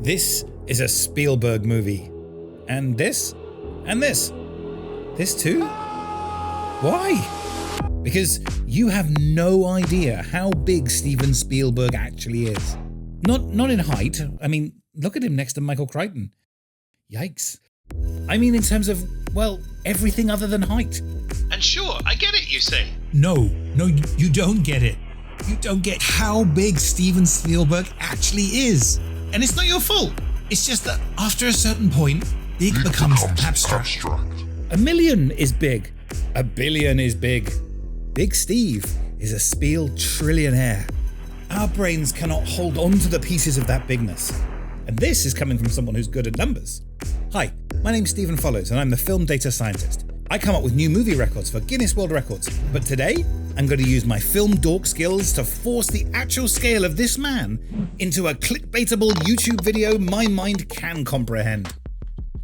This is a Spielberg movie. And this? And this? This too? Why? Because you have no idea how big Steven Spielberg actually is. Not in height. I mean, look at him next to Michael Crichton. Yikes. I mean in terms of, well, everything other than height. And sure, I get it, you say. No, you don't get it. You don't get how big Steven Spielberg actually is. And it's not your fault. It's just that after a certain point, big becomes abstract. A million is big. A billion is big. Big Steve is a Spiel trillionaire. Our brains cannot hold on to the pieces of that bigness. And this is coming from someone who's good at numbers. Hi, my name's Stephen Follows and I'm the film data scientist. I come up with new movie records for Guinness World Records, but today I'm going to use my film dork skills to force the actual scale of this man into a clickbaitable YouTube video my mind can comprehend.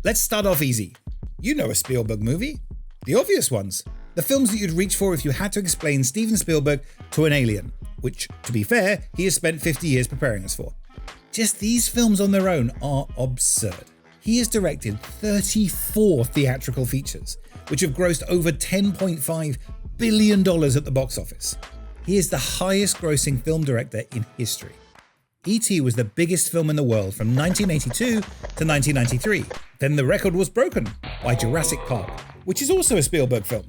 Let's start off easy. You know a Spielberg movie. The obvious ones. The films that you'd reach for if you had to explain Steven Spielberg to an alien, which, to be fair, he has spent 50 years preparing us for. Just these films on their own are absurd. He has directed 34 theatrical features, which have grossed over $10.5 billion at the box office. He is the highest grossing film director in history. E.T. was the biggest film in the world from 1982 to 1993. Then the record was broken by Jurassic Park, which is also a Spielberg film.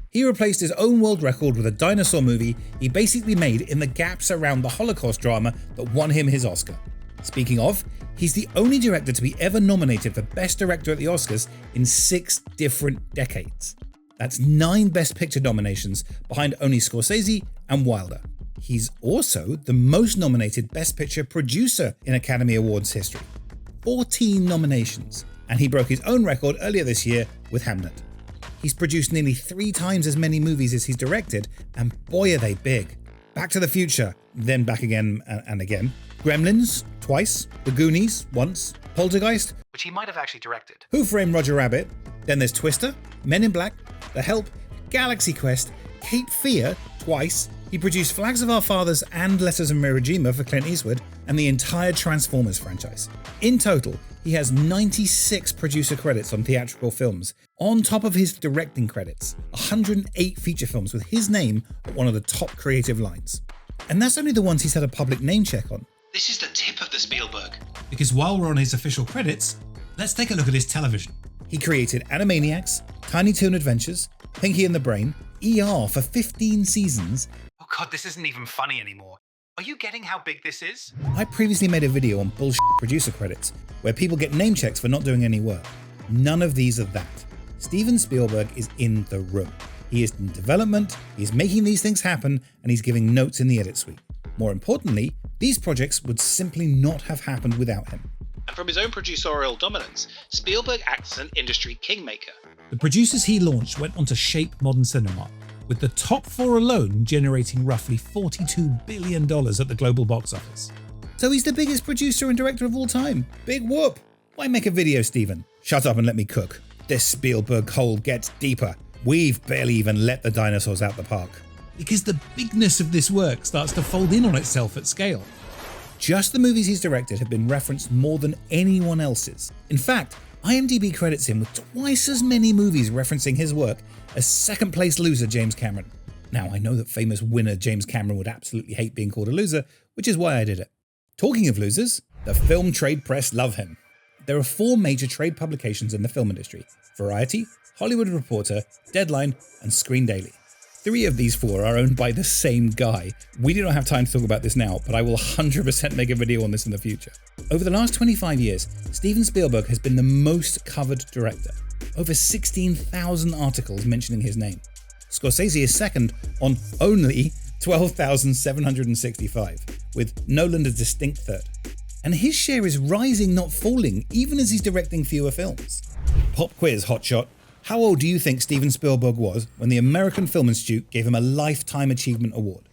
He replaced his own world record with a dinosaur movie he basically made in the gaps around the Holocaust drama that won him his Oscar. Speaking of, he's the only director to be ever nominated for Best Director at the Oscars in 6 different decades. That's 9 Best Picture nominations behind only Scorsese and Wilder. He's also the most nominated Best Picture producer in Academy Awards history. 14 nominations, and he broke his own record earlier this year with Hamnet. He's produced nearly 3 times as many movies as he's directed, and boy are they big. Back to the Future, then back again and again. Gremlins, twice. The Goonies, once. Poltergeist, Which he might have actually directed. Who Framed Roger Rabbit? Then there's Twister, Men in Black, The Help, Galaxy Quest, Cape Fear, twice. He produced Flags of Our Fathers and Letters of Iwo Jima for Clint Eastwood, and the entire Transformers franchise. In total, he has 96 producer credits on theatrical films, on top of his directing credits, 108 feature films with his name at one of the top creative lines. And that's only the ones he's had a public name check on. This is the tip of the Spielberg. Because while we're on his official credits, let's take a look at his television. He created Animaniacs, Tiny Toon Adventures, Pinky and the Brain, ER for 15 seasons. Oh god, this isn't even funny anymore. Are you getting how big this is? I previously made a video on bullshit producer credits, where people get name checks for not doing any work. None of these are that. Steven Spielberg is in the room. He is in development, he's making these things happen, and he's giving notes in the edit suite. More importantly, these projects would simply not have happened without him. And from his own producerial dominance, Spielberg acts as an industry kingmaker. The producers he launched went on to shape modern cinema, with the top 4 alone generating roughly $42 billion at the global box office. So he's the biggest producer and director of all time. Big whoop! Why make a video, Steven? Shut up and let me cook. This Spielberg hole gets deeper. We've barely even let the dinosaurs out the park. Because the bigness of this work starts to fold in on itself at scale. Just the movies he's directed have been referenced more than anyone else's. In fact, IMDb credits him with twice as many movies referencing his work as second place loser James Cameron. Now, I know that famous winner James Cameron would absolutely hate being called a loser, which is why I did it. Talking of losers, the film trade press love him. There are 4 major trade publications in the film industry: Variety, Hollywood Reporter, Deadline, and Screen Daily. 3 of these 4 are owned by the same guy. We do not have time to talk about this now, but I will 100% make a video on this in the future. Over the last 25 years, Steven Spielberg has been the most covered director. Over 16,000 articles mentioning his name. Scorsese is second on only 12,765, with Nolan a distinct third. And his share is rising, not falling, even as he's directing fewer films. Pop quiz, hotshot. How old do you think Steven Spielberg was when the American Film Institute gave him a Lifetime Achievement Award?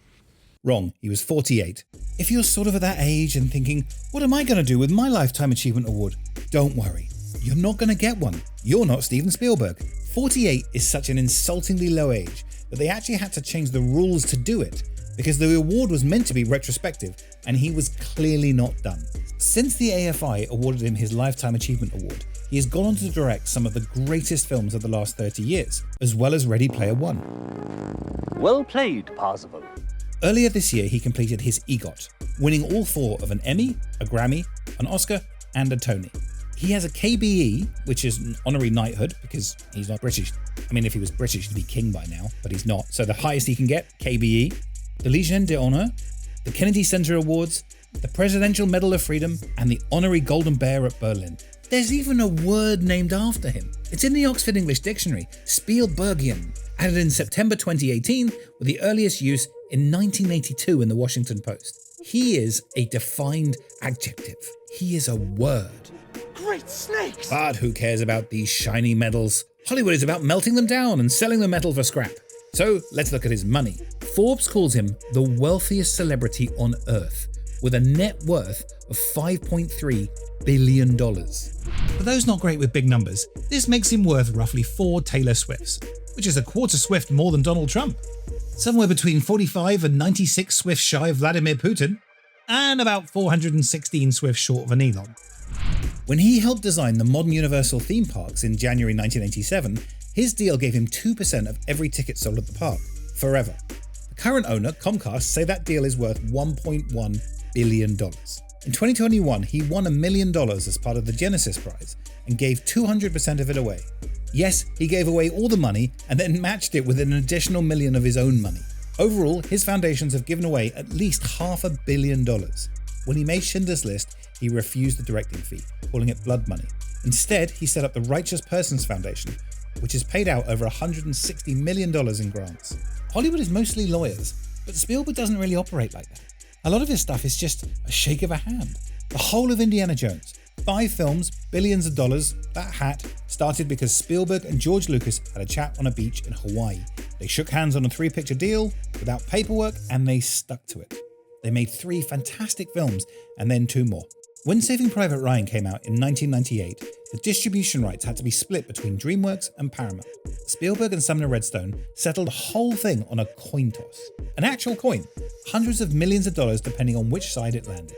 Wrong, he was 48. If you're sort of at that age and thinking, what am I going to do with my Lifetime Achievement Award? Don't worry, you're not going to get one. You're not Steven Spielberg. 48 is such an insultingly low age that they actually had to change the rules to do it, because the award was meant to be retrospective and he was clearly not done. Since the AFI awarded him his Lifetime Achievement Award, he has gone on to direct some of the greatest films of the last 30 years, as well as Ready Player One. Well played, Parzival. Earlier this year, he completed his EGOT, winning all 4 of an Emmy, a Grammy, an Oscar, and a Tony. He has a KBE, which is an honorary knighthood, because he's not British. I mean, if he was British, he'd be king by now, but he's not. So the highest he can get, KBE, the Legion d'Honneur, the Kennedy Center Awards, the Presidential Medal of Freedom, and the Honorary Golden Bear at Berlin. There's even a word named after him. It's in the Oxford English Dictionary, Spielbergian, added in September 2018 with the earliest use in 1982 in the Washington Post. He is a defined adjective. He is a word. Great snakes! But who cares about these shiny medals? Hollywood is about melting them down and selling the metal for scrap. So let's look at his money. Forbes calls him the wealthiest celebrity on earth, with a net worth of $5.3 billion. For those not great with big numbers, this makes him worth roughly 4 Taylor Swifts, which is a quarter Swift more than Donald Trump. Somewhere between 45 and 96 Swifts shy of Vladimir Putin, and about 416 Swifts short of an Elon. When he helped design the modern Universal theme parks in January 1987, his deal gave him 2% of every ticket sold at the park, forever. The current owner, Comcast, say that deal is worth $1.1 billion. In 2021, he won $1 million as part of the Genesis Prize and gave 200% of it away. Yes, he gave away all the money and then matched it with an additional $1 million of his own money. Overall, his foundations have given away at least $500 million. When he made Schindler's List, he refused the directing fee, calling it blood money. Instead, he set up the Righteous Persons Foundation, which has paid out over $160 million in grants. Hollywood is mostly lawyers, but Spielberg doesn't really operate like that. A lot of his stuff is just a shake of a hand. The whole of Indiana Jones, 5 films, billions of dollars, that hat started because Spielberg and George Lucas had a chat on a beach in Hawaii. They shook hands on a 3-picture deal without paperwork, and they stuck to it. They made 3 fantastic films and then 2 more. When Saving Private Ryan came out in 1998, the distribution rights had to be split between DreamWorks and Paramount. Spielberg and Sumner Redstone settled the whole thing on a coin toss. An actual coin, hundreds of millions of dollars depending on which side it landed.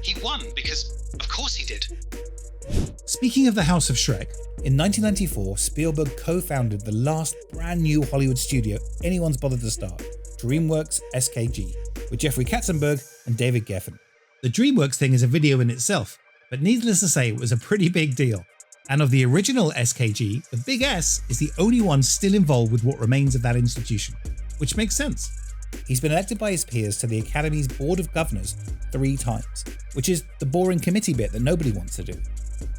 He won because, of course he did. Speaking of the House of Shrek, in 1994, Spielberg co-founded the last brand new Hollywood studio anyone's bothered to start, DreamWorks SKG, with Jeffrey Katzenberg and David Geffen. The DreamWorks thing is a video in itself, but needless to say, it was a pretty big deal. And of the original SKG, the Big S is the only one still involved with what remains of that institution, which makes sense. He's been elected by his peers to the Academy's Board of Governors 3 times, which is the boring committee bit that nobody wants to do.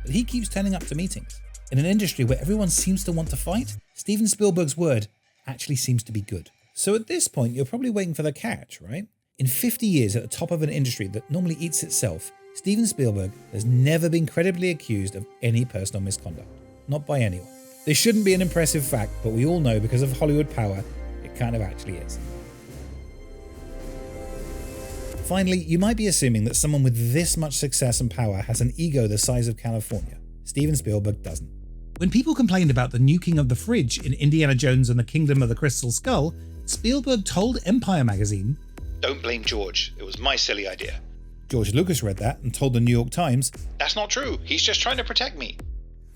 But he keeps turning up to meetings. In an industry where everyone seems to want to fight, Steven Spielberg's word actually seems to be good. So at this point, you're probably waiting for the catch, right? In 50 years at the top of an industry that normally eats itself, Steven Spielberg has never been credibly accused of any personal misconduct. Not by anyone. This shouldn't be an impressive fact, but we all know because of Hollywood power, it kind of actually is. Finally, you might be assuming that someone with this much success and power has an ego the size of California. Steven Spielberg doesn't. When people complained about the nuking of the fridge in Indiana Jones and the Kingdom of the Crystal Skull, Spielberg told Empire magazine, "Don't blame George. It was my silly idea." George Lucas read that and told the New York Times, "That's not true. He's just trying to protect me."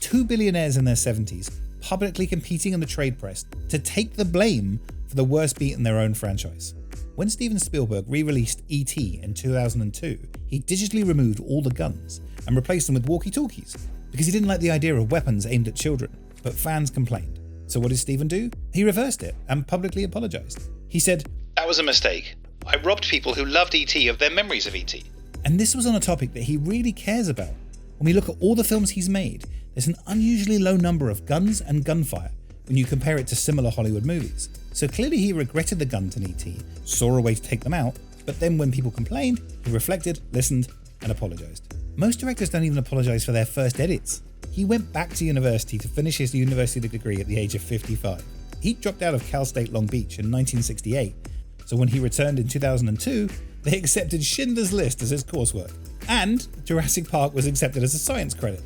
2 billionaires in their 70s, publicly competing in the trade press to take the blame for the worst beat in their own franchise. When Steven Spielberg re-released E.T. in 2002, he digitally removed all the guns and replaced them with walkie-talkies because he didn't like the idea of weapons aimed at children, but fans complained. So what did Steven do? He reversed it and publicly apologized. He said, "That was a mistake. I robbed people who loved E.T. of their memories of E.T. And this was on a topic that he really cares about. When we look at all the films he's made, there's an unusually low number of guns and gunfire when you compare it to similar Hollywood movies. So clearly he regretted the guns in E.T., saw a way to take them out, but then when people complained, he reflected, listened, and apologized. Most directors don't even apologize for their first edits. He went back to university to finish his university degree at the age of 55. He dropped out of Cal State Long Beach in 1968, so when he returned in 2002, they accepted Schindler's List as his coursework, and Jurassic Park was accepted as a science credit.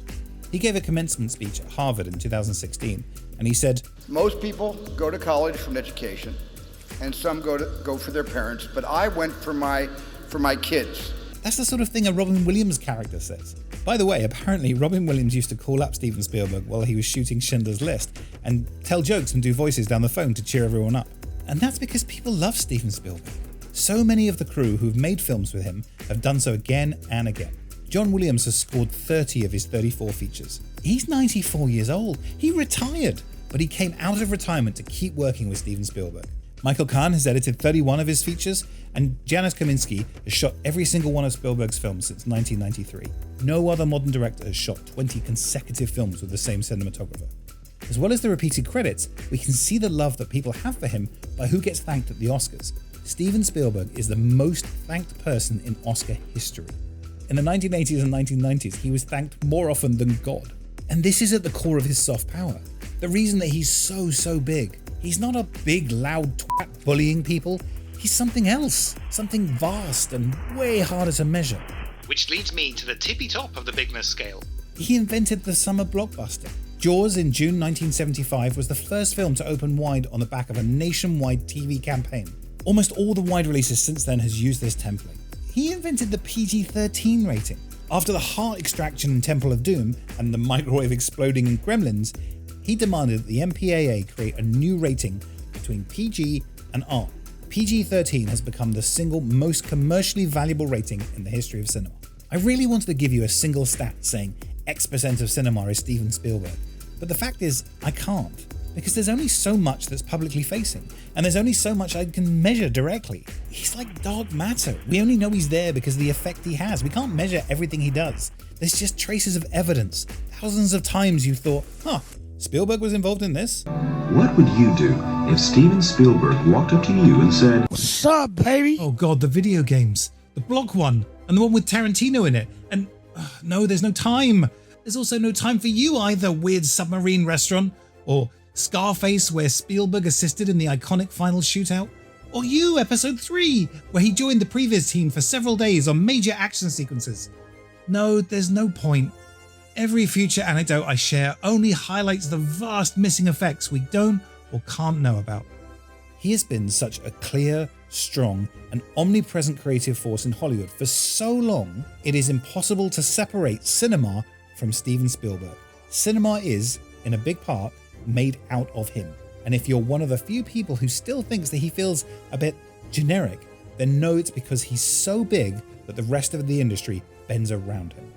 He gave a commencement speech at Harvard in 2016, and he said, "Most people go to college for an education, and some go for their parents, but I went for my kids. That's the sort of thing a Robin Williams character says. By the way, apparently Robin Williams used to call up Steven Spielberg while he was shooting Schindler's List and tell jokes and do voices down the phone to cheer everyone up. And that's because people love Steven Spielberg. So many of the crew who've made films with him have done so again and again. John Williams has scored 30 of his 34 features. He's 94 years old. He retired, but he came out of retirement to keep working with Steven Spielberg. Michael Kahn has edited 31 of his features, and Janusz Kaminski has shot every single one of Spielberg's films since 1993. No other modern director has shot 20 consecutive films with the same cinematographer. As well as the repeated credits, we can see the love that people have for him by who gets thanked at the Oscars. Steven Spielberg is the most thanked person in Oscar history. In the 1980s and 1990s, he was thanked more often than God. And this is at the core of his soft power. The reason that he's so big. He's not a big, loud twat bullying people. He's something else, something vast and way harder to measure. Which leads me to the tippy top of the bigness scale. He invented the summer blockbuster. Jaws in June 1975 was the first film to open wide on the back of a nationwide TV campaign. Almost all the wide releases since then has used this template. He invented the PG-13 rating. After the heart extraction in Temple of Doom and the microwave exploding in Gremlins, he demanded that the MPAA create a new rating between PG and R. PG-13 has become the single most commercially valuable rating in the history of cinema. I really wanted to give you a single stat saying X% of cinema is Steven Spielberg, but the fact is I can't, because there's only so much that's publicly facing, and there's only so much I can measure directly. He's like dark matter. We only know he's there because of the effect he has. We can't measure everything he does. There's just traces of evidence. Thousands of times you thought, Spielberg was involved in this? What would you do if Steven Spielberg walked up to you and said, What's up, baby? Oh god, the video games. The Block one, and the one with Tarantino in it. And no, there's no time. There's also no time for you either, weird submarine restaurant, or Scarface where Spielberg assisted in the iconic final shootout, or you, episode 3, where he joined the previous team for several days on major action sequences. No, there's no point. Every future anecdote I share only highlights the vast missing effects we don't or can't know about. He has been such a clear, strong, and omnipresent creative force in Hollywood for so long, it is impossible to separate cinema from Steven Spielberg. Cinema is, in a big part, made out of him. And if you're one of the few people who still thinks that he feels a bit generic, then know it's because he's so big that the rest of the industry bends around him.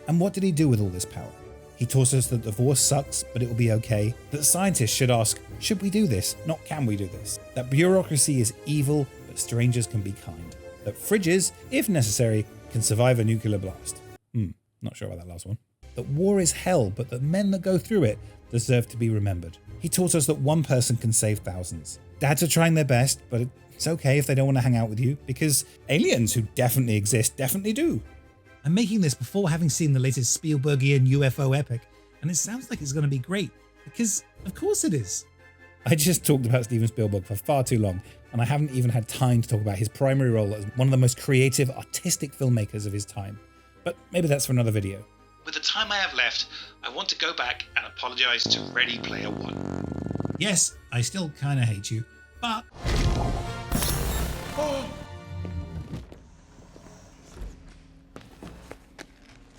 And what did he do with all this power? He taught us that divorce sucks, but it will be okay. That scientists should ask, should we do this, not can we do this? That bureaucracy is evil, but strangers can be kind. That fridges, if necessary, can survive a nuclear blast. Not sure about that last one. That war is hell, but the men that go through it deserve to be remembered. He taught us that one person can save thousands. Dads are trying their best, but it's okay if they don't want to hang out with you, because aliens who definitely exist definitely do. I'm making this before having seen the latest Spielbergian UFO epic, and it sounds like it's going to be great, because of course it is. I just talked about Steven Spielberg for far too long, and I haven't even had time to talk about his primary role as one of the most creative, artistic filmmakers of his time. But maybe that's for another video. With the time I have left, I want to go back and apologise to Ready Player One. Yes, I still kind of hate you, but...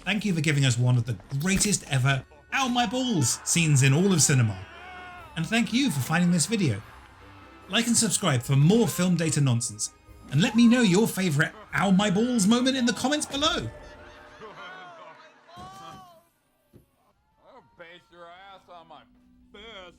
Thank you for giving us one of the greatest ever "Ow my balls" scenes in all of cinema. And thank you for finding this video. Like and subscribe for more film data nonsense. And let me know your favourite "Ow my balls" moment in the comments below. I'll base your ass on my fist.